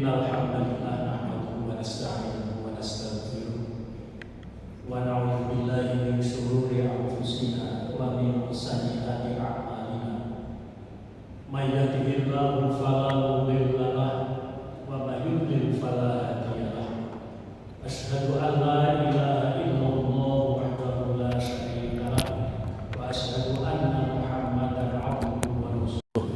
Innal hamdalillah nahmaduhu wa nasta'inuhu wa nastaghfiruh wa na'udzu billahi min shururi anfusina wa min sayyiati a'malina. May yahdihillahu fala mudilla lahu wa may yudlil fala hadiya lahu. Asyhadu an la ilaha illallah wahdahu la syarika lahu wa asyhadu anna Muhammadan 'abduhu wa rasuluh.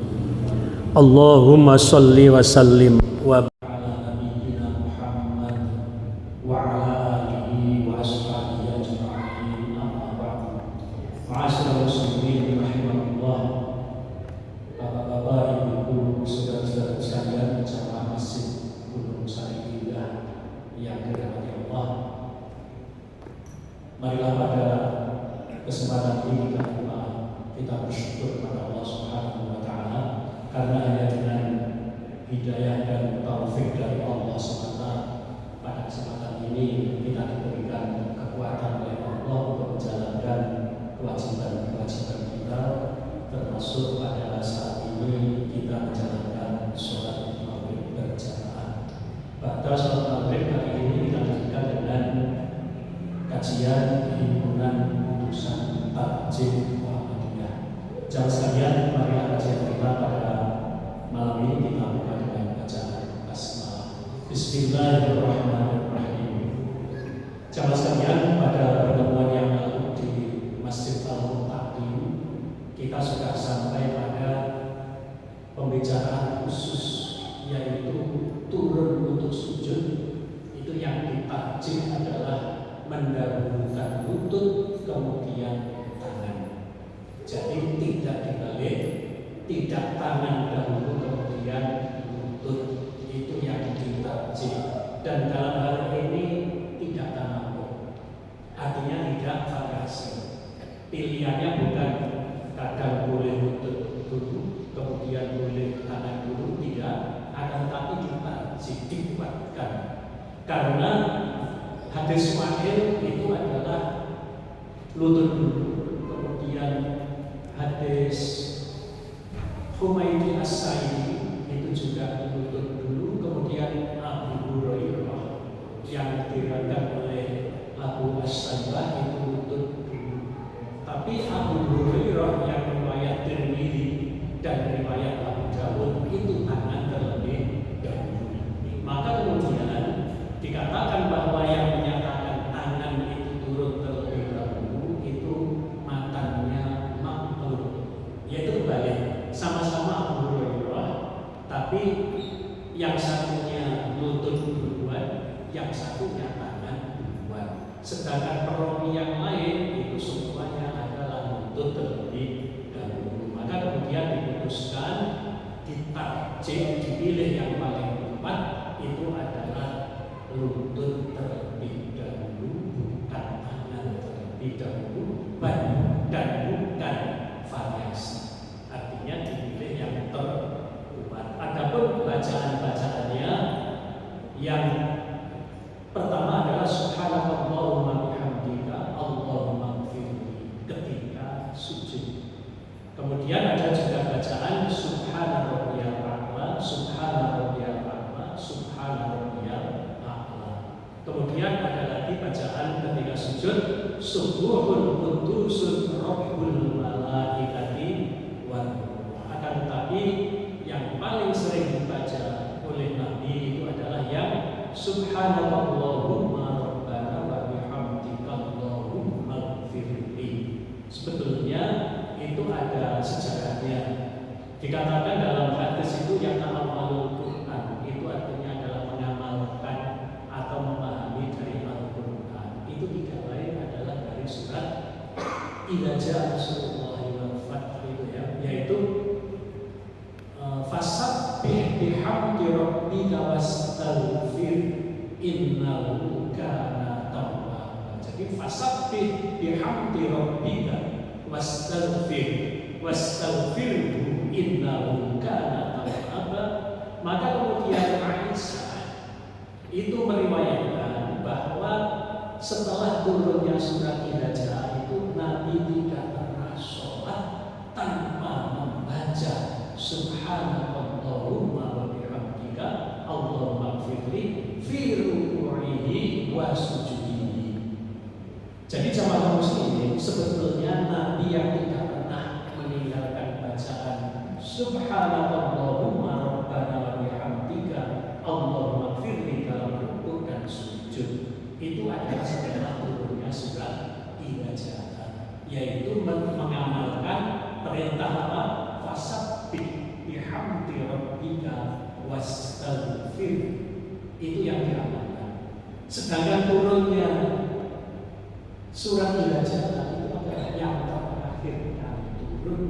Allahumma shalli wa sallim wa ala nabiyyina Muhammad wa ala alihi wa ashabihi ajma'in, amma ba'du. Ma'asyiral muslimin rahimakumullah. Bapak-bapak, ibu-ibu, saudara-saudara sekalian jamaah Masjid Gunung Sarikindah yang dirahmati Allah. Marilah pada kesempatan ini kita bersyukur kepada Allah Subhanahu wa taala karena hanya dengan hidayah dan taufik dari Allah SWT pada kesempatan ini kita diberikan kekuatan oleh Allah untuk menjalankan kewajiban-kewajiban kita, termasuk pada saat ini kita menjalankan sholat maghrib berjamaah. Pada sholat maghrib kali ini kita lanjutkan dengan kajian himpunan utusan Takjid Muhammadiyah. Jamaah sekalian, marilah kajian kita pada malam ini kita buka dengan bacaan basmalah. Bismillahirrahmanirrahim. Jamaah sekalian, pada pertemuan yang lalu di Masjid Al-Muttaqin kita sudah sampai pada pembicaraan khusus, yaitu turun untuk sujud. Itu yang ditakjid adalah mendahulukan lutut kemudian tangan. Jadi tidak dibalik, tidak tangan dahulu kemudian lutut, itu yang ditakjid. Dan dalam hal ini tidak tanamur, artinya tidak variasi. Pilihannya bukan kadang boleh lutut dulu kemudian boleh tangan dulu, tidak, akan tapi ditakjid, dikuatkan. Karena hadis wahid itu adalah lutut dulu, kemudian hadis Humaydi As-Sa'idi itu juga lutut dulu, kemudian Abu Hurairah yang diriwayatkan oleh Abu As-Saibah itu lutut dulu. Tapi Abu Hurairah yang riwayat Tirmidzi dan riwayat Abu Dawud itu tangan terlebih dahulu. Maka kemudian dikatakan bahwa yang menyatakan tangan itu turun terlebih dahulu itu matanya maklum, yaitu kebalik, sama-sama Abu Hurairah, tapi yang satunya lutut duluan, yang satunya tangan duluan. Sedangkan perawi yang lain itu semuanya adalah lutut terlebih dahulu. Maka kemudian diputuskan ditakjid, dipilih yang paling tepat itu adalah lutut terlebih dahulu, bukan tangan terlebih dahulu, dan bukan variasi. Artinya dipilih yang terkuat. Adapun bacaan-bacaannya yang pertama adalah subhanakallahumma bihamdika Allahumma ighfirli ketika sujud. Kemudian ada juga bacaan subhana rabbiyal a'la, subhana rabbiyal a'la, subhana rabbiyal a'la. Kemudian ada lagi bacaan ketika sujud subuhun qudusun rabbul malaikati wan ruh. Akan tetapi yang paling sering dibaca oleh Nabi itu adalah yang subhanallahumma rabbana wa bihamdika Allahumma ighfirli. Sebetulnya itu ada sejarahnya. Dikatakan dalam hadis itu yang ta'ammalul Quran, itu artinya adalah mengamalkan atau memahami dari Al-Quran. Itu tidak lain adalah dari surat Idza jaa nasrullahi wal fath, itu ya, yaitu fasabbih bihamdi rabbika wastaghfir innahu kana tawwaba. Jadi fasabbih bihamdi rabbika wastaghfirhu innahu kana tawwaba. Maka kemudian Aisyah itu meriwayatkan bahwa setelah turunnya surat Idza jaa itu Nabi tidak pernah sholat tanpa membaca subhanallahumma wa bihamdika Allahumma wa sujudihi. Jadi jamaah muslimin, sebetulnya Nabi yang tidak pernah meninggalkan bacaan Subhanallahumma rabbana wa bihamdika Allahumma ighfirli dalam rukuk dan sujud. Itu adalah setelah turunnya surat Idza Jaa, yaitu mengamalkan perintah apa? Fasabbih bihamdi rabbika wastaghfir. Itu yang diamalkan. Sedangkan turunnya surat Idza Jaa itu adalah yang terakhir kali turun,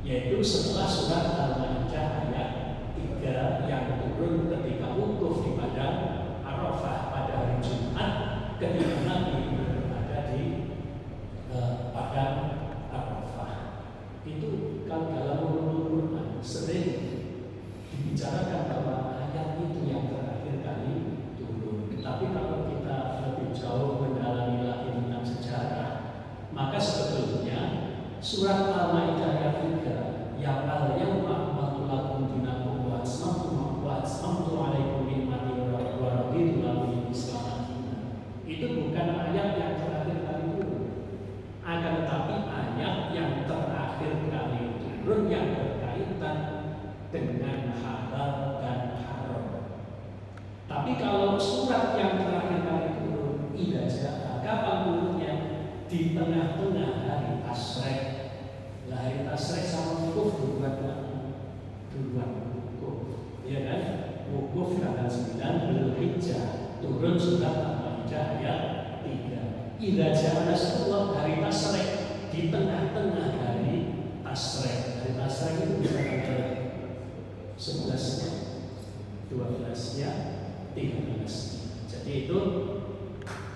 yaitu setelah surat Al-Maidah ayat 3 yang turun ketika wukuf di padang Arafah pada hari Jumat ketika Nabi berada di padang Arafah. Itu kalau dalam ulumul Quran sering dibicarakan bahwa ayat itu yang terakhir kali turun. Tapi kalau kita lebih jauh mendalami lagi tentang sejarah, maka sebetulnya surat Al-Maidah ayat 3 yang al-yawma akmaltu lakum dinakum wa atmamtu alaikum ni'mati wa raditu lakum al-Islam dinan, itu bukan ayat yang terakhir kali turun, akan tetapi ayat yang terakhir kali turun yang berkaitan dengan halal dan haram. Tapi kalau surat yang terakhir kali turun Idza Jaa, kapan turunnya? Di tengah-tengah hari Tasyrik. Lah hari Tasyrik sama wukuf duluan wukuf, ya kan? Wukuf tanggal 9 Dzulhijjah, turun surat Al-Maidah ayat 3. Idza Jaa Nasrullah hari Tasyrik, di tengah-tengah hari Tasyrik. Hari Tasyrik itu bisa tanggal 11-nya, 12-nya, 13. Jadi itu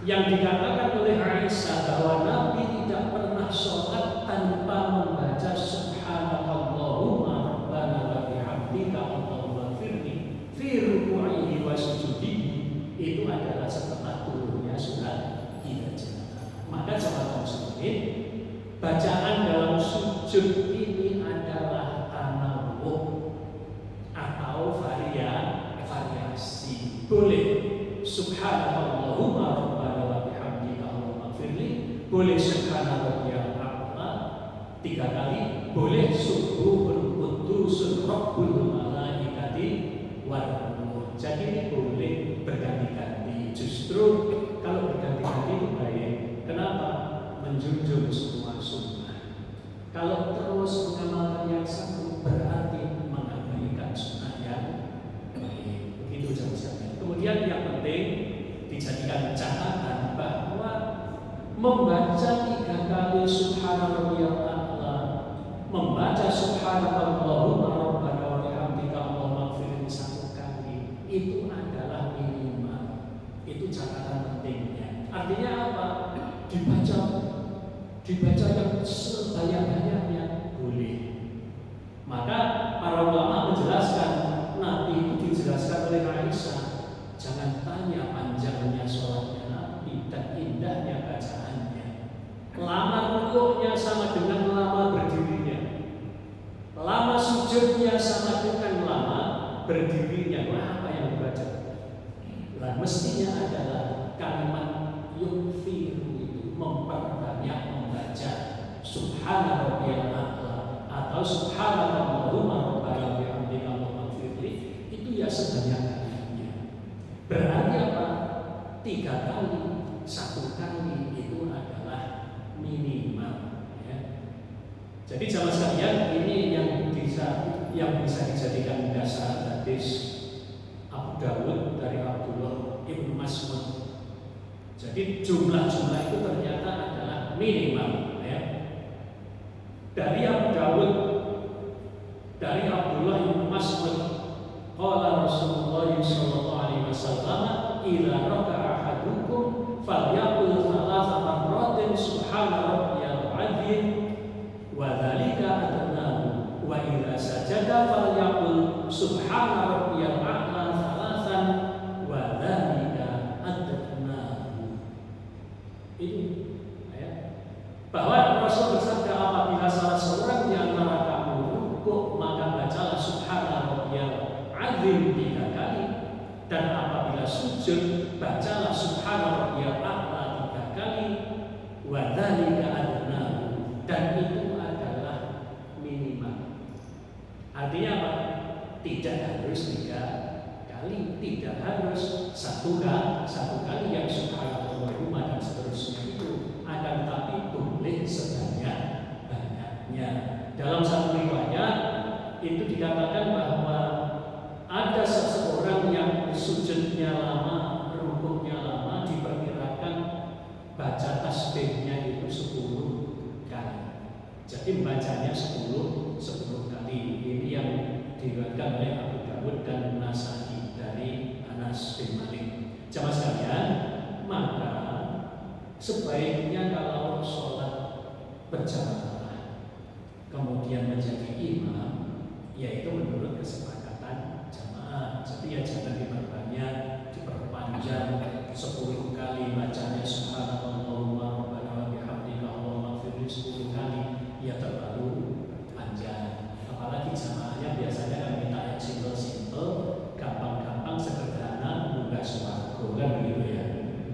yang dikatakan oleh Aisyah bahwa Nabi tidak pernah sholat tanpa membaca Subhanallahumma rabbana wa bihamdika Allahumma ighfirli fi ruku'ihi wa sujudihi, itu adalah setelah turunnya surat Idza Jaa. Maka jamaah muslimin, bacaan dalam sujud ini adalah tanawwu atau variasi. Boleh Subhanallahumma rabbana wa bihamdika Allahumma ighfirli, boleh subhanarabbiyal a'la 3 kali, boleh subuhul qudusul rabbul malaikati war ruh. Jadi ini boleh berganti-ganti. Justru kalau berganti-ganti itu baik. Kenapa? Menjunjung semua sunnah. Kalau terus mengamalkan yang satu berarti mengabaikan sunnah yang baik. Begitu jamaah. Kemudian yang penting dijadikan catatan bahwa membaca 3 kali Subhanarabbiyal a'la, membaca Subhanallahumma rabbana wa bihamdika Allahumma ighfirli 1 kali, itu adalah minimal. Itu catatan pentingnya. Artinya apa? Dibaca yang sebanyak-banyaknya boleh. Maka para ulama menjelaskan, Nabi itu dijelaskan oleh Aisyah, jangan tanya panjangnya sholatnya Nabi dan indahnya bacaannya. Lama rukuknya sama dengan lama berdirinya, lama sujudnya sama dengan lama berdirinya. Apa yang dibaca? Nah, mestinya adalah kalimat yukfiru, itu memperbanyak membaca Subhanarabbiyal a'la atau Subhanallahumma rabbana wa bihamdika Allahumma ighfirli, itu ya sebanyak-banyaknya. Berarti apa? 3 kali, 1 kali itu adalah minimal, ya. Jadi jamaah sekalian, ini yang bisa dijadikan dasar hadis Abu Dawud dari Abdullah Ibnu Mas'ud. Jadi jumlah-jumlah itu ternyata adalah minimal, ya. Dari Abu Dawud, dari Abdullah Ibnu Mas'ud, qala Rasulullah sallallahu alaihi wasallam, idza raka'a ahadukum falyaqul 3 marratin subhana rabbiyal 'azim wa dzalika adnahu, wa idza sajada falyaqul subhana rabbiyal a'la 3 wa dzalika adnahu. Ini bahwa Rasul bersabda, apabila salah seorang di antara kamu rukuk, maka bacalah subhana rabbiyal azim 3 kali, dan apabila sujud bacalah subhana Tidak harus 3 kali, tidak harus satu kali yang subhanallah dan seterusnya itu, akan tapi boleh sebanyak-banyaknya. Dalam satu riwayat itu dikatakan bahwa ada seseorang yang sujudnya lama, rukuknya lama, diperkirakan baca tasbihnya itu 10 kali. Jadi membacanya 10 kali. Ini yang diriwayatkan oleh Abu Dawud dan Nasai dari Anas bin Malik. Jamaah sekalian, maka sebaiknya kalau sholat berjamaah kemudian menjadi imam, yaitu menurut kesepakatan jamaah. Jadi ya jangan diperbanyak, diperpanjang 10 kali bacanya subhanallah wa bihamdika Allahumma ighfirli 10 kali, ya terlalu panjang. Apalagi jamaahnya biasanya kan minta yang simple, gampang-gampang, sederhana, mudah swarga, kan begitu ya.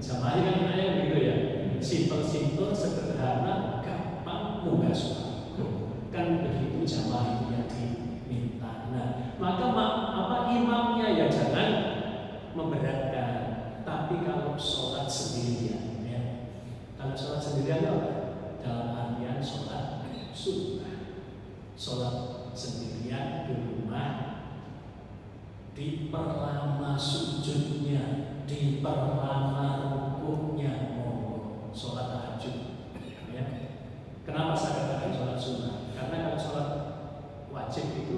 Jamaahnya kan minta yang begitu ya, simple, sederhana, gampang, mudah swarga, kan begitu jamaah itu yang diminta. Nah, maka imamnya ya jangan memberatkan. Tapi kalau sholat sendirian, ya, kalau sholat sendirian apa? Dalam artian sholat sunnah, sholat sendirian di rumah, diperlama sujudnya, diperlama rukuknya, sholat tahajud. Ya. Kenapa saya katakan sholat sunnah? Karena kalau sholat wajib itu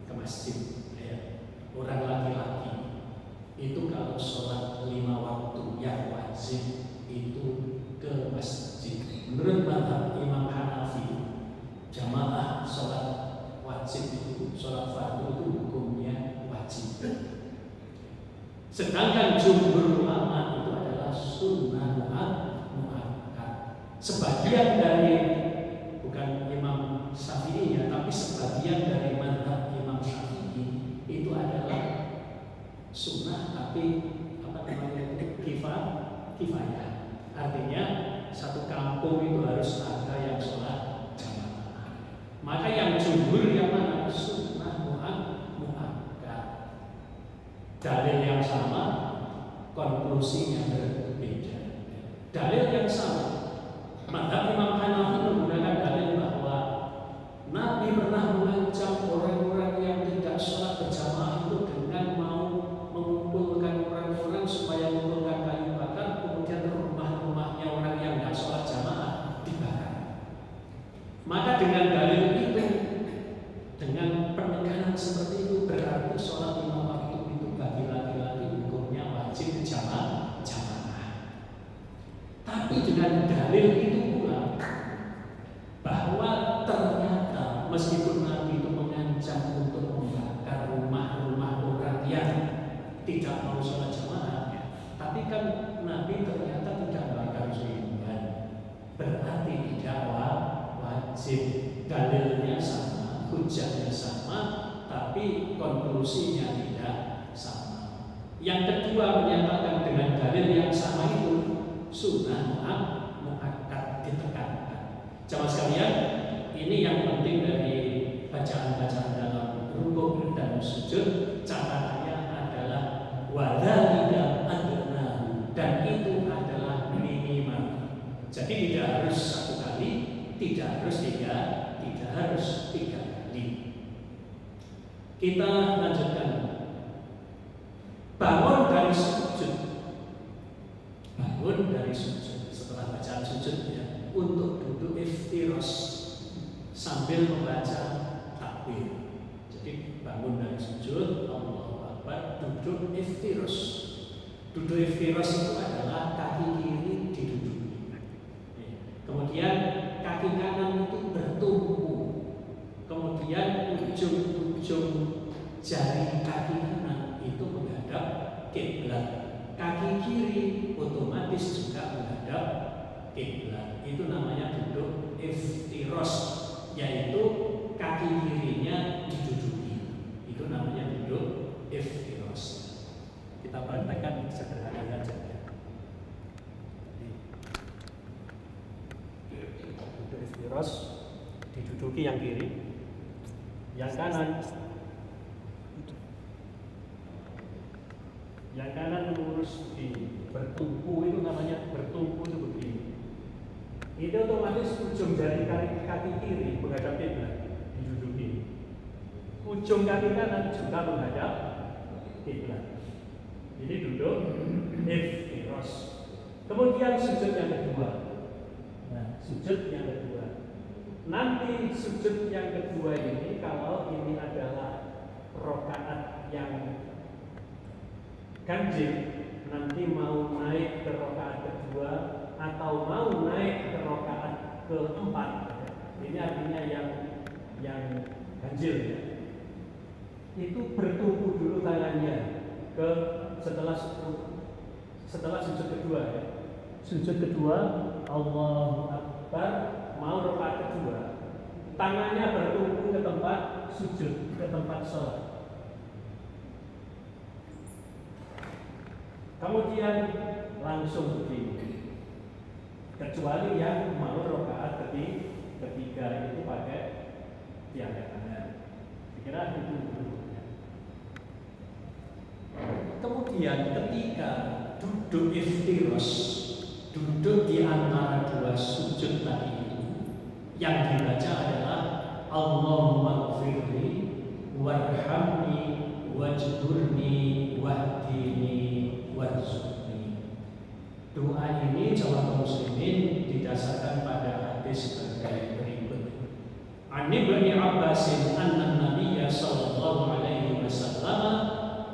ke masjid, ya. Orang laki-laki itu kalau sholat 5 waktu yang wajib itu ke masjid. Menurut mazhab Imam Hanafi, jamaah sholat wajib itu, sholat fardu itu hukumnya wajib. Sedangkan jumhur ulama itu adalah sunnah muakkad. Sebagian dari, bukan Imam Syafi'i ya, tapi sebagian dari mazhab Imam Syafi'i itu adalah sunnah, tapi kifayah. Artinya satu kampung itu harus ada yang sholat jamaah. Maka yang jumhur yang mana? Sunnah muakkad. Dalil yang sama, konklusinya berbeda. Dalil yang sama, mazhab Imam Hanafi menggunakan dalil bahwa Nabi pernah mengancam orang-orang yang tidak sholat berjamaah itu dengan mau mengumpulkan orang-orang supaya mengumpulkan kayu bakar, kemudian rumah-rumahnya orang yang tidak sholat jamaah dibakar. Maka dengan dalil itu, dengan penekanan seperti itu, berarti sholat 5 waktu itu bagi laki-laki hukumnya wajib jamaah. Tapi dengan dalil itu pula bahwa ternyata meskipun Nabi itu mengancam untuk membakar rumah-rumah orang yang tidak mau sholat jamaah, tapi kan Nabi ternyata tidak membakar ribuan, berarti tidak wajib. Dalilnya sama, hujahnya sama, tapi konklusinya tidak sama. Yang kedua menyatakan dengan dalil yang sama itu sunnah muakkad ditekankan. Jamaah sekalian, ini yang penting dari bacaan-bacaan dalam rukuk dan sujud. Catatannya adalah wadzalika adnahu, dan itu adalah minimal. Jadi tidak harus 1 kali, tidak harus 3 kali. Kita lanjutkan. Bangun dari sujud setelah bacaan sujudnya untuk duduk iftiros sambil membaca takbir. Jadi bangun dari sujud, Allahu Akbar, duduk iftiros. Duduk iftiros itu adalah kaki kiri diduduki, kemudian kaki kanan itu bertumpu, kemudian ujung-ujung jari kaki kanan itu menghadap kiblat. Kaki kiri otomatis juga menghadap kiblat. Itu namanya duduk iftiros, yaitu kaki kirinya diduduki. Itu namanya duduk iftiros. Kita praktekkan sederhana saja. Duduk iftiros, diduduki yang kiri, yang kanan Yang kanan lurus begini, bertumpu itu namanya bertumpu itu begini. Itu otomatis ujung jari kaki kiri menghadap kiblat, diduduki. Ujung kaki kanan juga menghadap kiblat. Jadi duduk iftiros. Kemudian sujud yang kedua. Nah, sujud yang kedua. Nanti sujud yang kedua ini kalau ini adalah rakaat yang ganjil, nanti mau naik ke rakaat kedua atau mau naik ke rakaat keempat, ini artinya yang ganjil ya. Itu bertumpu dulu tangannya ke setelah sujud kedua ya. Sujud kedua Allahu Akbar, mau rakaat kedua, tangannya bertumpu ke tempat sujud, ke tempat sholat. Kemudian langsung begini. Kecuali yang mau rakaat ketiga itu pakai diangkat tangan. Kira itu duduknya. Kemudian ketika duduk iftiros, duduk di antara dua sujud tadi itu, yang dibaca adalah Allahumma gfirli warhamni wajburni wahdini warzuqni. Doa ini jamaah muslimin didasarkan pada hadis sebagai berikut. An Ibnu Abbas anna Nabiyya sallallahu alaihi wasallam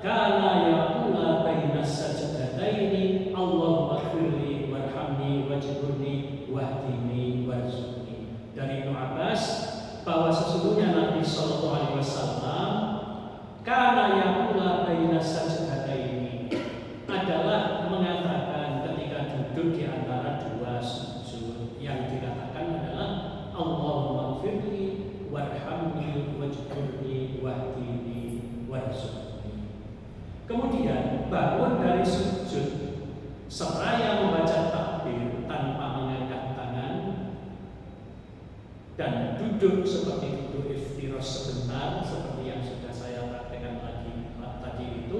kana yaqulu baina sajdataini Allahumma ighfirli warhamni wajburni wahdini warzuqni. Dari Ibnu Abbas bahwa sesungguhnya Nabi sallallahu alaihi wasallam kana yaqulu baina sajdataini adalah mengatakan ketika duduk di antara dua sujud, yang dikatakan adalah Allahumma ighfirli warhamni wajburni wahdini warzuqni. Kemudian bangun dari sujud seraya membaca takbir tanpa mengangkat tangan dan duduk seperti duduk iftiros sebentar seperti yang sudah saya praktekkan tadi itu,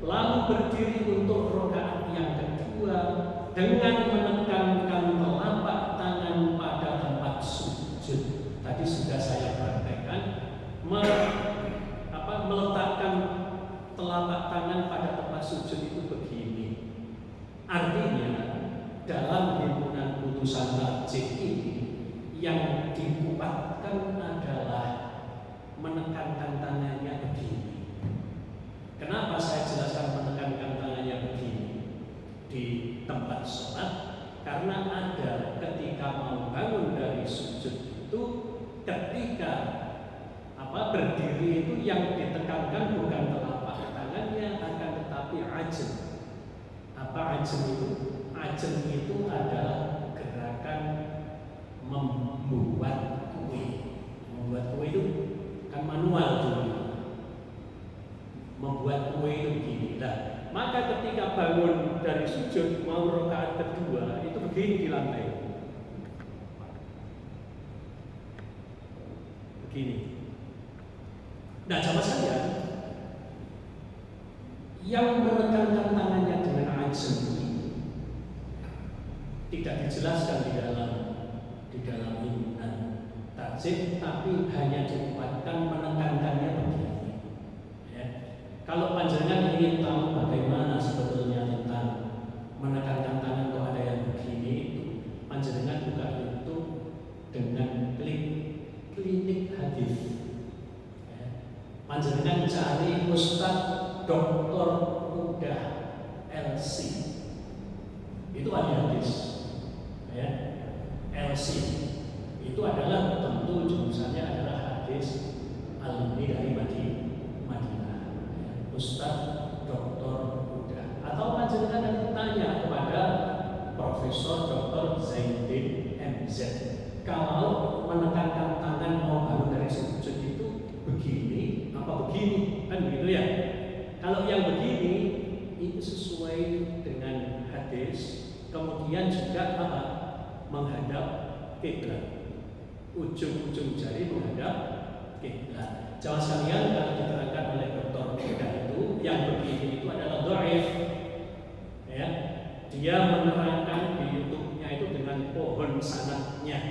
lalu berdiri untuk rakaat yang kedua dengan menekankan telapak tangan pada tempat sujud. Tadi sudah saya praktekkan meletakkan telapak tangan pada tempat sujud itu begini. Artinya dalam himpunan putusan tarjih ini yang dikuatkan adalah menekankan tangannya begini. Kenapa saya jelaskan menekankan tangannya begini di tempat sholat? Karena ada ketika mau bangun dari sujud itu, ketika berdiri itu yang ditekankan bukan telapak tangannya, akan tetapi ajam. Apa ajam itu? Ajam itu adalah gerakan membuat kue. Membuat kue itu kan manual dulu. Membuat kue itu begini. Nah, maka ketika bangun dari sujud mau rakaat kedua itu begini di lantai. Begini. Nah, sama saja yang menekankan tangannya dengan ajam ini tidak dijelaskan di dalam himpunan tarjih, tapi hanya dikuatkan menekankannya begini. Ya. Kalau panjenengan ingin tahu bagaimana sebetulnya tentang menekankan tangan kalau ada yang begini itu, panjenengan buka YouTube dengan klik klinik hadis. Panjenengan cari Ustadz Dr. Udah LC, itu ada hadis, ya. LC itu adalah tentu jurusannya adalah hadis alumni dari Madinah, ya. Ustadz Dr. Udah. Atau panjenengan nanti tanya kepada Profesor Dr. Zainuddin MZ, kalau menekankan tangan mau bangun dari sujud itu begini apa begini, kan begitu ya. Kalau yang begini itu sesuai dengan hadis, kemudian juga apa? Menghadap kiblat, ujung-ujung jari menghadap Oke, nah, jamaah sekalian, kalau diterangkan oleh Dr. Huda itu yang begini itu adalah dhaif. Ya, dia menerangkan di YouTube-nya itu dengan pohon sanadnya,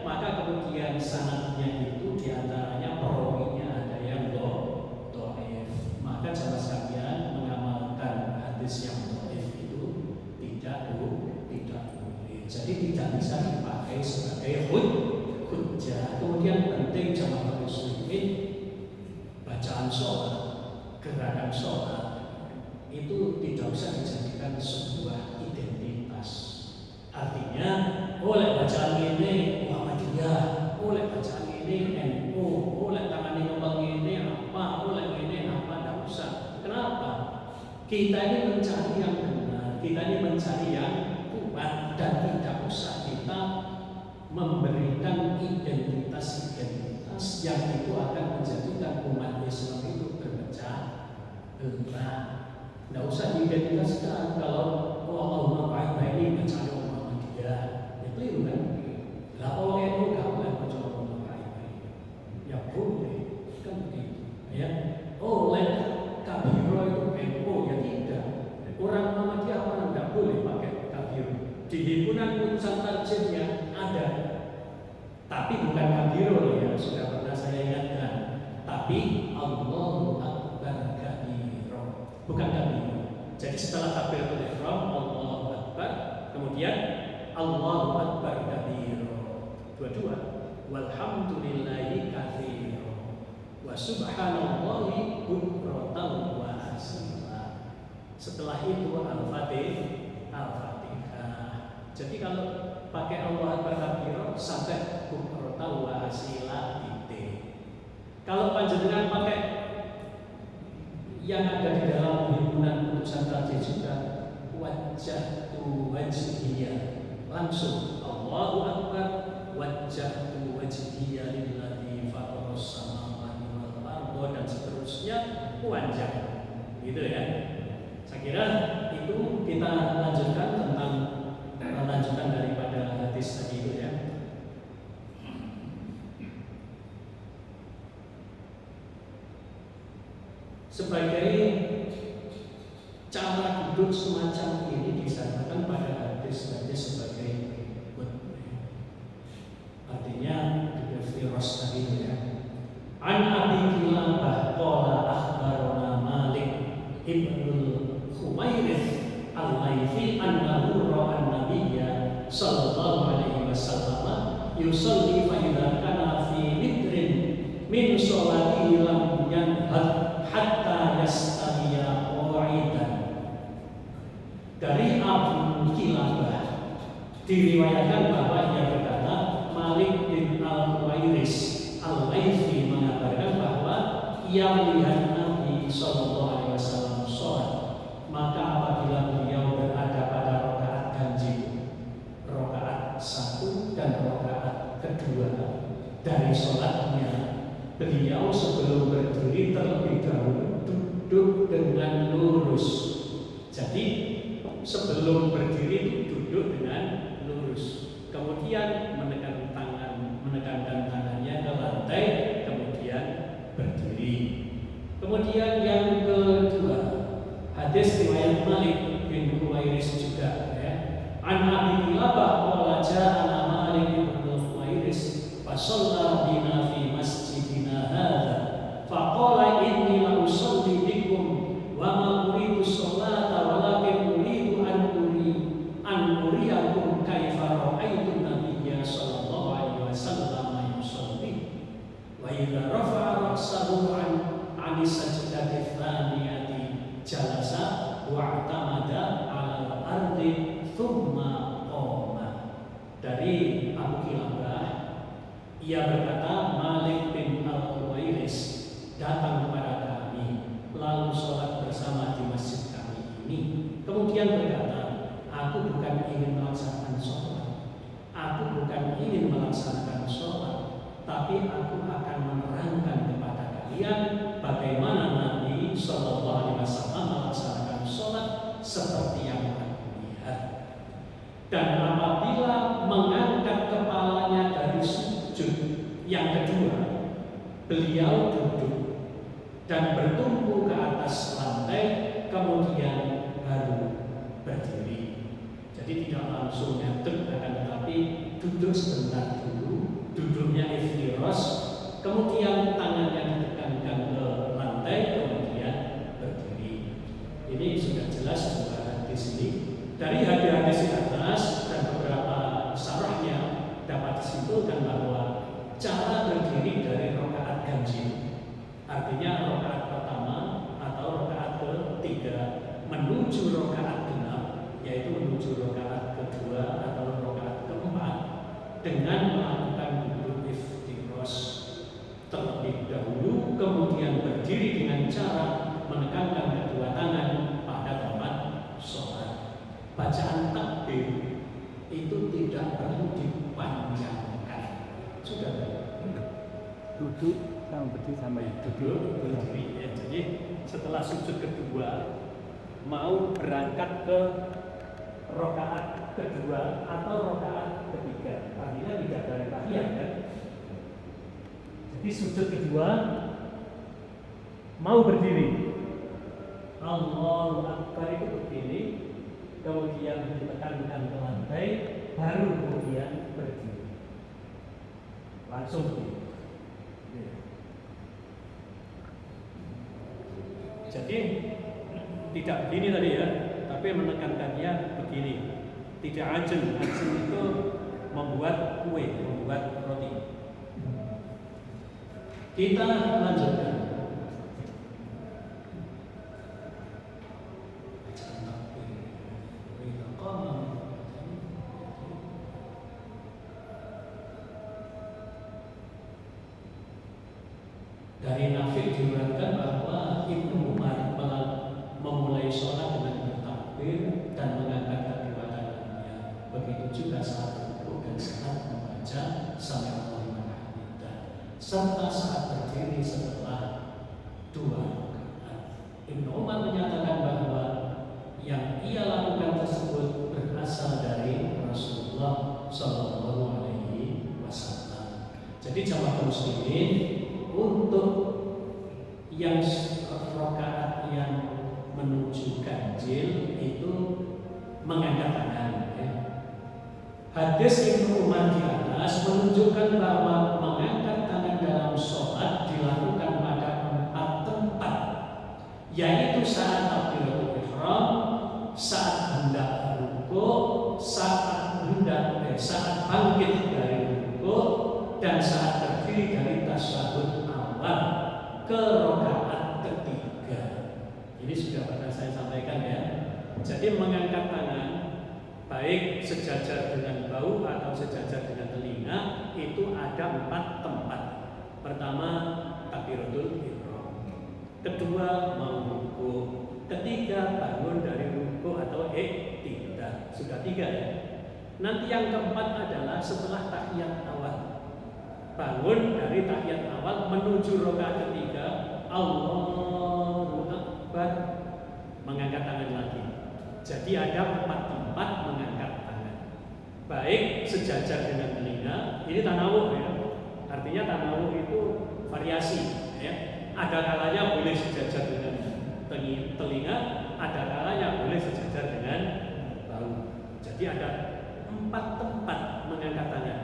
maka kemudian sanadnya itu diantaranya perawinya ada yang dhaif. Maka jamaah sekalian, mengamalkan hadis yang dhaif itu tidak boleh. Jadi tidak bisa dipakai sebagai hujjah. Kemudian penting jamaah muslimin, bacaan sholat, gerakan sholat itu tidak usah dijadikan sebuah identitas. Artinya, oleh bacaan ini Muhammadiyah, oleh bacaan ini NU, oleh tangan ini ngomong ini apa, oleh ini apa, tidak usah. Kenapa? Kita ini mencari yang benar, kita ini mencari yang kuat, dan tidak usah kita memberikan identitas-identitas yang itu akan menjadikan umat Islam itu berpecah belah. Tidak usah diidentitaskan kalau Allahumma ba'id ini bacaan Muhammadiyah, itu kan? Lah orang itu gak boleh baca Allahumma ba'id, ya boleh, kan begitu. Ya, oleh kabiro itu NU ya tidak. Orang Muhammadiyah mana tidak boleh pakai kabiro. Di himpunan putusan tarjihnya ada, tapi bukan kabiro ya, sudah pernah saya ingatkan. Tapi Allahu Akbar kabiro, bukan kabiro. Jadi setelah takbiratul ihram Allahu Akbar, kemudian Allahu Akbar kabiro, dua-dua, walhamdulillahi katsiro, wa subhanallahi bukratan wa asila. Setelah itu Al-Fatihah. Jadi kalau pakai Allahu Akbar kabiro sampai bukratan wa asila titik. Kalau panjenengan pakai yang ada di dalam himpunan putusan tarjih juga, wajjahtu wajhiyya, langsung Allahu Akbar, wajjahtu wajhiyya lilladzi fataras samawati wal arda, dan seterusnya panjang, gitu ya. Saya kira itu kita lanjutkan tentang lanjutan daripada hadis tadi itu ya. Sebagai cara duduk semacam ini disatakan pada hadis-hadis sebagai berikut. Artinya firas tadi ya. An Abi Kilabah qala akhbarana Malik ibnul Khuwairith al-Laythi annahu ra'a an-nabiyya sallallahu alaihi wasallam yusalli fa idza kana fi midrin min sholatihi lam yanhad hatta yastawiya qa'idan. Dari Abu Kilabah diriwayatkan bahwa ia berkata, Malik bin Al-Huwairis Al-Laythi mengabarkan bahwa ia melihat Nabi sallallahu alaihi wasallam sholat, maka apabila beliau berada pada rakaat ganjil, rakaat 1 dan rakaat kedua dari sholatnya, beliau sebelum berdiri terlebih dahulu duduk dengan lurus. Jadi sebelum berdiri duduk dengan lurus, kemudian menekankan tangannya ke lantai, kemudian berdiri. Kemudian yang kedua, hadis riwayat Malik bin Huwairis juga ya. An Abi Kilabah qala ja'ana Malik bin Huwairis fa shalla bina fi masjidina hadza fa qala inni la usalli bikum wa ma uridu sholata walakin uridu an uriyakum kaifa ra'aitu nabiyya sallallahu alaihi wasallam yusalli wa idza rafa'a ra'sahu an sajdati tsaniyati jalasa wa atamada 'ala al-ardi thumma qama. Dari Abu Kilabah, ia berkata, Malik bin Al-Huwairis datang kepada kami lalu sholat bersama di masjid kami ini, kemudian berkata, aku bukan ingin melaksanakan sholat, tapi aku akan menerangkan kepada kalian bagaimana Nabi Sallallahu Alaihi Wasallam melaksanakan sholat seperti yang aku lihat. Dan apabila mengangkat kepalanya dari sujud yang beliau duduk dan bertumpu ke atas lantai, kemudian baru berdiri. Jadi tidak langsung ngadeg, akan tetapi duduk sebentar dulu, duduknya iftiros, kemudian tangannya ditekankan ke lantai, kemudian berdiri. Ini sudah jelas juga di sini. Dari hadis-hadis di atas dan beberapa syarahnya dapat disimpulkan bahwa cara berdiri dari rakaat ganjil, artinya rakaat pertama atau rakaat ketiga menuju rakaat genap, yaitu menuju rakaat kedua atau rakaat keempat, dengan melakukan duduk iftiros terlebih dahulu, kemudian berdiri dengan cara menekankan kedua tangan pada tempat sholat. Bacaan takbir itu tidak perlu dipanjangkan. Sudah duduk sama berdiri sama duduk berdiri ya. Jadi setelah sujud kedua mau berangkat ke rakaat kedua atau rakaat ketiga, artinya tidak dari tahiyat kan. Jadi sujud kedua mau berdiri, Allahu Akbar itu berdiri, kemudian ditekankan ke lantai, baru kemudian berdiri. Langsung begini. Jadi tidak begini tadi ya, tapi menekankannya begini. Tidak ajeng. Ajeng itu membuat kue, membuat roti. Kita lanjutkan. Dari Nafi diriwayatkan bahwa Ibnu Umar memulai sholat dengan bertakbir dan mengangkat kedua tangannya. Begitu juga saat rukuk dan saat membaca Sami Allahu liman hamidah, serta saat berdiri setelah dua rakaat. Ibnu Umar menyatakan bahwa yang ia lakukan tersebut berasal dari Rasulullah Shallallahu Alaihi Wasallam. Jadi jamaah muslimin, untuk yang rakaat yang menuju ganjil itu mengangkat tangan ya. Hadis Ibnu Umar di atas menunjukkan bahwa mengangkat tangan dalam sholat dilakukan pada 4 tempat, yaitu saat takbiratul ihram, saat hendak rukuk, saat bangkit dari rukuk, dan saat berdiri dari tasyahud awal ke rakaat ketiga. Ini sudah pernah saya sampaikan ya. Jadi mengangkat tangan baik sejajar dengan bahu atau sejajar dengan telinga itu ada 4 tempat. Pertama takbiratul ihram, kedua mau rukuk, ketiga bangun dari rukuk atau tidak. Sudah 3 ya. Nanti yang keempat adalah setelah tahiyat awal. Bangun dari tahiyat awal menuju rakaat ketiga, Allahu Akbar, mengangkat tangan lagi. Jadi ada 4 tempat mengangkat tangan. Baik sejajar dengan telinga, ini tanawuh ya. Artinya tanawuh itu variasi ya. Ada kalanya boleh sejajar dengan telinga, ada kalanya boleh sejajar dengan bahu. Jadi ada 4 tempat mengangkat tangan.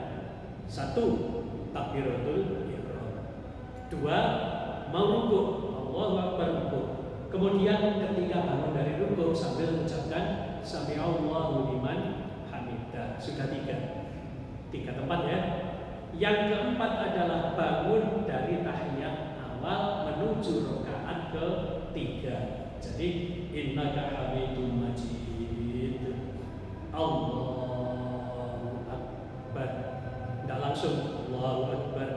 1. Takbiratul ihram. 2. Mau rukuk, Allahu Akbar rukuk. Kemudian ketika bangun dari rukuk sambil mengucapkan Sami Allahu liman hamidah. Sudah 3 tempat ya. Yang keempat adalah bangun dari tahiyat awal menuju rakaat ketiga. Jadi innaka hamidum majid, Allahu Akbar. Tidak langsung Allahu Akbar.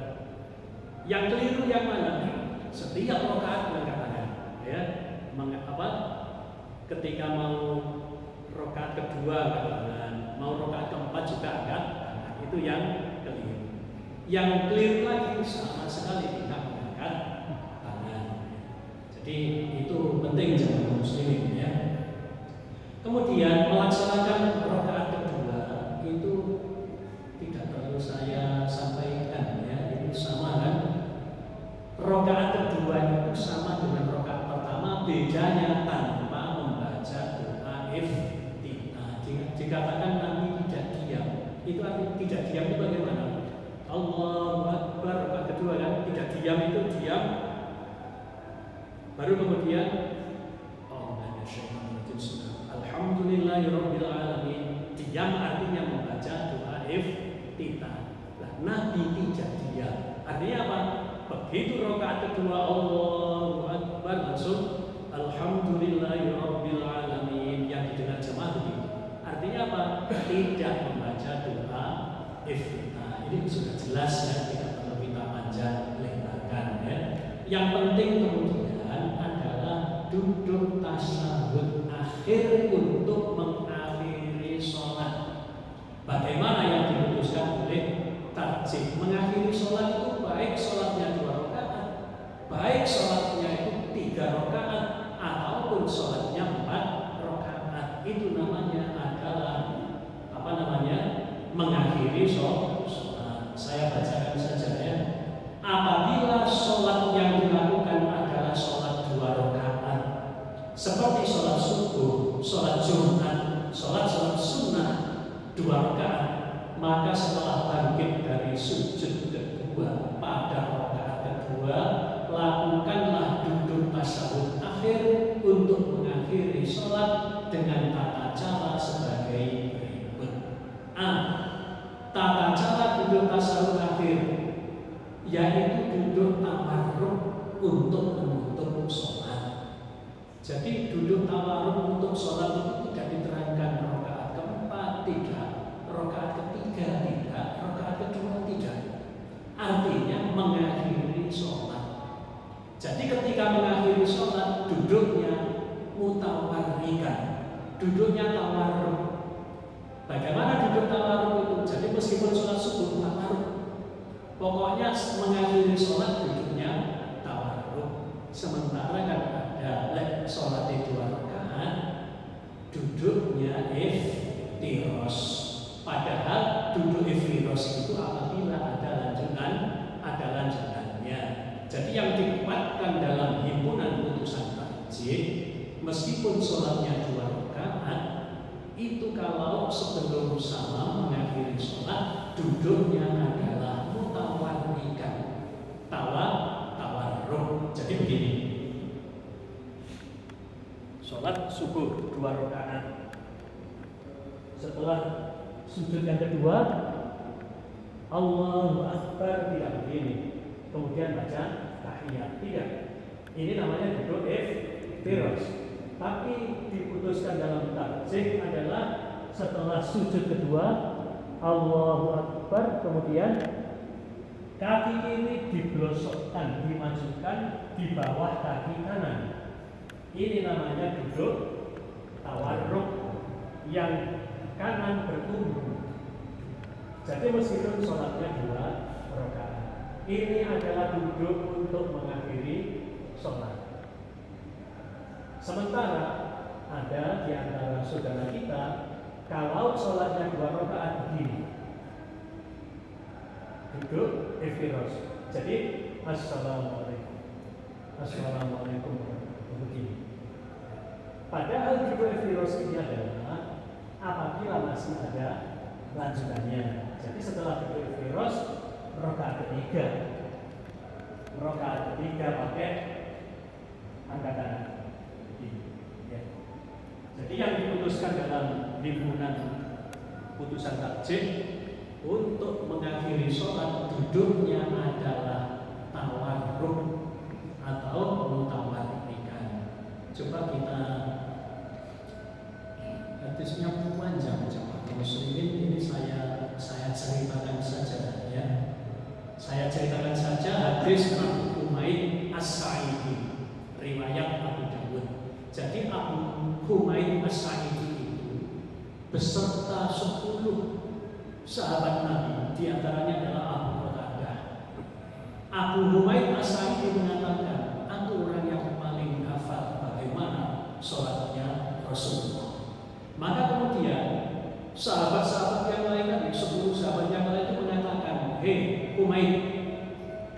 Yang keliru yang mana? Setiap rakaat mengangkat tangan ya. Ketika mau rakaat kedua angkat tangan, mau rakaat keempat juga angkat tangan. Itu yang keliru. Yang keliru lagi sama sekali tidak mengangkat tangan. Jadi itu penting jamaah muslimin ya. Kemudian melaksanakan rakaat kedua itu tidak perlu saya sampaikan ya, ini sama kan bedanya tanpa membaca doa iftitah. Dikatakan Nabi tidak diam, itu artinya tidak diam itu bagaimana? Allahu Akbar, rakaat kedua kan, tidak diam itu diam, baru kemudian Alhamdulillahirabbil alamin. Diam artinya membaca doa iftitah. Nah, Nabi tidak diam. Artinya apa? Begitu rakaat kedua Allahu Akbar langsung Alhamdulillahirabbil alamin, yang didengar jemaah begitu. Artinya apa? Tidak membaca doa iftitah. Ini sudah jelas ya, tidak perlu kita panjang lebarkan ya. Yang penting kemudian adalah duduk tasyahud akhir untuk mengakhiri sholat. Bagaimana yang diputuskan oleh tarjih? Mengakhiri sholat itu baik sholatnya 2 rakaat, baik sholatnya itu 3 rakaat, ataupun sholatnya 4 rakaat. Itu namanya adalah mengakhiri sholat. Saya bacakan saja ya. Apabila sholat yang dilakukan adalah sholat 2 rakaat, seperti sholat subuh, sholat Jumat, sholat sunnah 2 rakaat, maka setelah bangkit dari sujud kedua pada rakaat kedua, lakukanlah duduk tasyahud akhir untuk mengakhiri sholat dengan tata cara sebagai berikut. A. Tata cara duduk tasyahud akhir, yaitu duduk tawarruk untuk menutup sholat. Jadi duduk tawarruk untuk sholat itu tidak diterangkan rakaat keempat, tidak, rakaat ketiga tidak, rakaat kedua tidak. Artinya mengakhiri sholat. Jadi ketika mengakhiri sholat, duduknya mutawarrikan, duduknya tawarruk. Bagaimana duduk tawarruk itu? Jadi meskipun sholat subuh tawarruk, pokoknya mengakhiri sholat duduknya tawarruk. Sementara kan ada sholat 2 rakaat, duduknya iftiros. Padahal duduk iftiros itu apabila ada lanjutannya. Jadi yang dikuatkan dalam himpunan putusan tarjih, meskipun sholatnya 2 rakaat, itu kalau sebelum salam mengakhiri sholat, duduknya adalah mutawarrikan, tawarruk. Jadi begini, sholat subuh 2 rakaat, setelah sujud yang kedua Allahu Akbar, tidak begini, kemudian baca tahiyat, tidak. Ini namanya duduk iftiros. Tapi diputuskan dalam tarjih adalah setelah sujud kedua Allahu Akbar, kemudian kaki kiri diblosokkan, dimajukan di bawah kaki kanan. Ini namanya duduk tawarruk, yang kanan bertumbuh. Jadi meskipun sholatnya 2 rakaat, ini adalah duduk untuk mengakhiri sholat. Sementara ada di antara saudara kita, kalau sholatnya 2 rakaat begini, duduk iftiros. Jadi assalamualaikum begini. Padahal duduk iftiros ini adalah apabila masih ada lanjutannya. Jadi setelah duduk iftiros, rakaat ketiga pakai angkat tangan. Jadi yang diputuskan dalam himpunan putusan tarjih, untuk mengakhiri sholat duduknya adalah tawarruk atau mutawarrikan. Coba kita, hadisnya panjang jemaah muslimin, ini saya ceritakan saja ya. Saya ceritakan saja hadis Abu Humaid As-Sa'idi, riwayat Abu Dawud. Jadi Abu Humaid As-Sa'idi itu beserta 10 sahabat Nabi, diantaranya adalah Abu Qatadah. Abu Humaid As-Sa'idi mengatakan, aku orang yang paling hafal bagaimana sholatnya Rasulullah. Maka kemudian sahabat-sahabat yang lain tadi, 10 sahabat yang lain itu mengatakan, hei Humaid,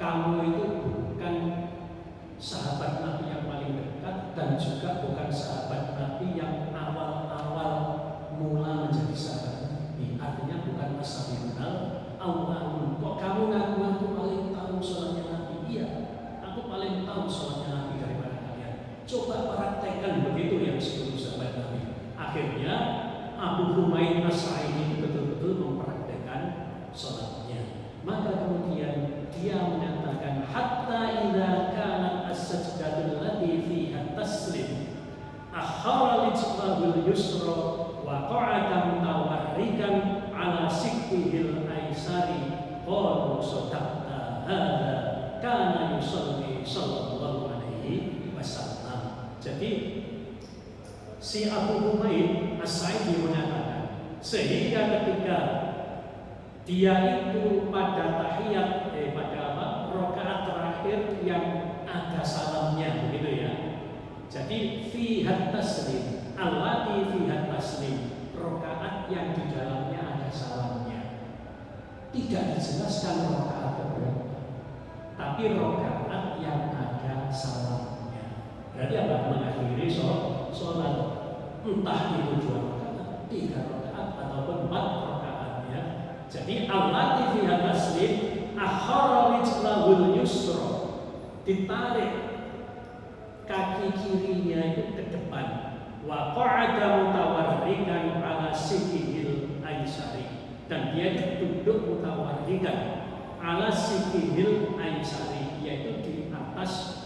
kamu itu bukan sahabat Nabi yang paling dekat dan juga sahabat Nabi yang awal-awal mula menjadi sahabat Nabi. Artinya bukan as-sabiqunal awwalun. Kok kamu ngaku-ngaku paling tahu sholatnya Nabi? Iya, aku paling tahu sholatnya Nabi daripada kalian. Coba praktekkan begitu yang 10 sahabat Nabi. Akhirnya Abu Humaid As-Sa'idi betul-betul mempraktekkan sholatnya. Maka kemudian dia mengatakan hatta idza kanat as-sajdatul lati fiha taslim akhara lijbahul yusra wa qa'ada mutawarrikan ala sikkihil aisari qalu sadaqta hadza kana yusalli sallallahu alaihi wasallam. Jadi si Abu Humaid As-Sa'idi mengatakan sehingga ketika dia itu pada tahiyat rakaat terakhir yang ada salamnya, begitu ya. Jadi fihat taslim, allati fihat taslim, rakaat yang di dalamnya ada salamnya. Tidak dijelaskan rakaat berapa, tapi rakaat yang ada salamnya. Berarti apa? Mengakhiri sholat, entah itu 2 rakaat, 3 rakaat ataupun 4 rakaat ya. Jadi allati fiha taslim akhara rijlahul yusra, ditarik kaki kirinya itu ke depan, wa qa'ada mutawarrikan ala sikihil aisari, dan dia duduk mutawarrikan ala sikihil aisari, yaitu di atas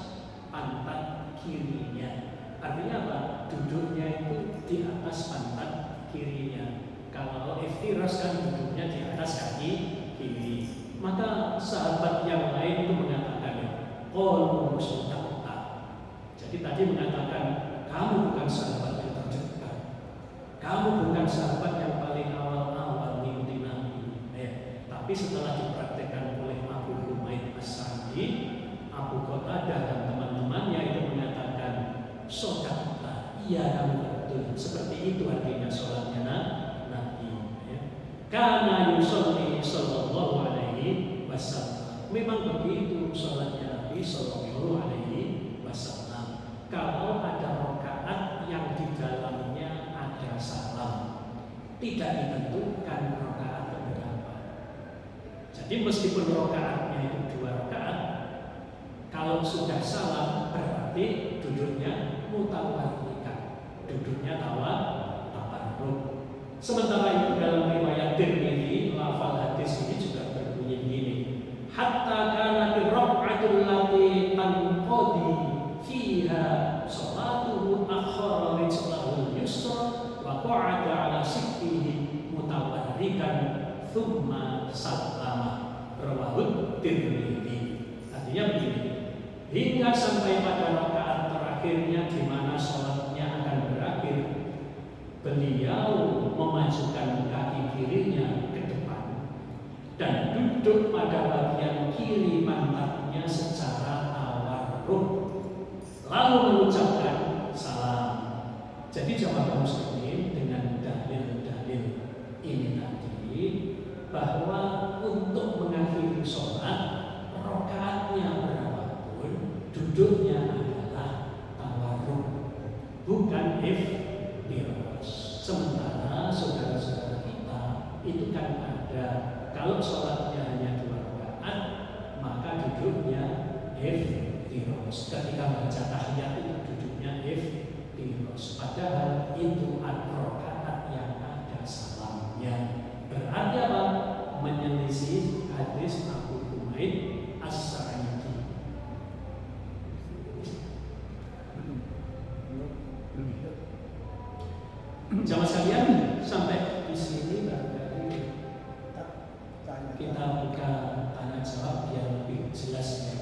pantat kirinya. Artinya apa? Duduknya itu di atas pantat kirinya. Kalau iftiras kan duduknya di atas kaki kiri. Maka sahabat yang lain itu mengatakan qalu sadaqta. Jadi tadi mengatakan kamu bukan sahabat yang terdekat, kamu bukan sahabat yang paling awal-awal mengikuti Nabi ya. Tapi setelah dipraktekkan oleh Abu Humaid As-Sa'idi, Abu Qatadah dan teman-temannya itu mengatakan sadaqta, iya kamu betul. Seperti itu artinya sholatnya Nabi ya. Karena yusolli sallallahu alaihi wasallam. Memang begitu sholatnya Nabi sallallahu alaihi wasallam. Kalau ada rakaat yang di dalamnya ada salam, tidak ditentukan rakaat berapa. Jadi meskipun rakaatnya itu 2 rakaat, kalau sudah salam berarti duduknya mutawarrikan, duduknya tawarruk. Sementara itu dalam riwayat Tirmidzi, lafal hadis ini juga berbunyi begini: hatta kana raq'atul lati tanqadi fiha salatuhu akhara rijlahul yusra wa qa'ada ala sikkihi mutawarrikan thumma sallama. Rawahu Tirmidzi. Artinya begini, hingga sampai pada rakaat terakhirnya di mana sholatnya akan berakhir, beliau memajukan kaki kirinya ke depan dan duduk pada bagian kiri pantatnya secara tawarruk, lalu mengucapkan salam. Jadi jamaah muslimin, dengan dalil-dalil ini tadi bahwa untuk mengakhiri sholat rakaatnya berapapun, duduknya adalah tawarruk, bukan iftiras. Sementara saudara-saudara kita itu kan ada, kalau sholatnya hanya 2 rakaat maka duduknya iftiras. Ketika baca tahiyat itu duduknya iftiras, padahal itu rakaat yang ada salamnya. Berarti apa? Menyelisih hadis Abu Humaid As-Sa'idi. Jamaah sekalian, sampai di sini barangkali kita buka tanya jawab biar lebih jelas ya.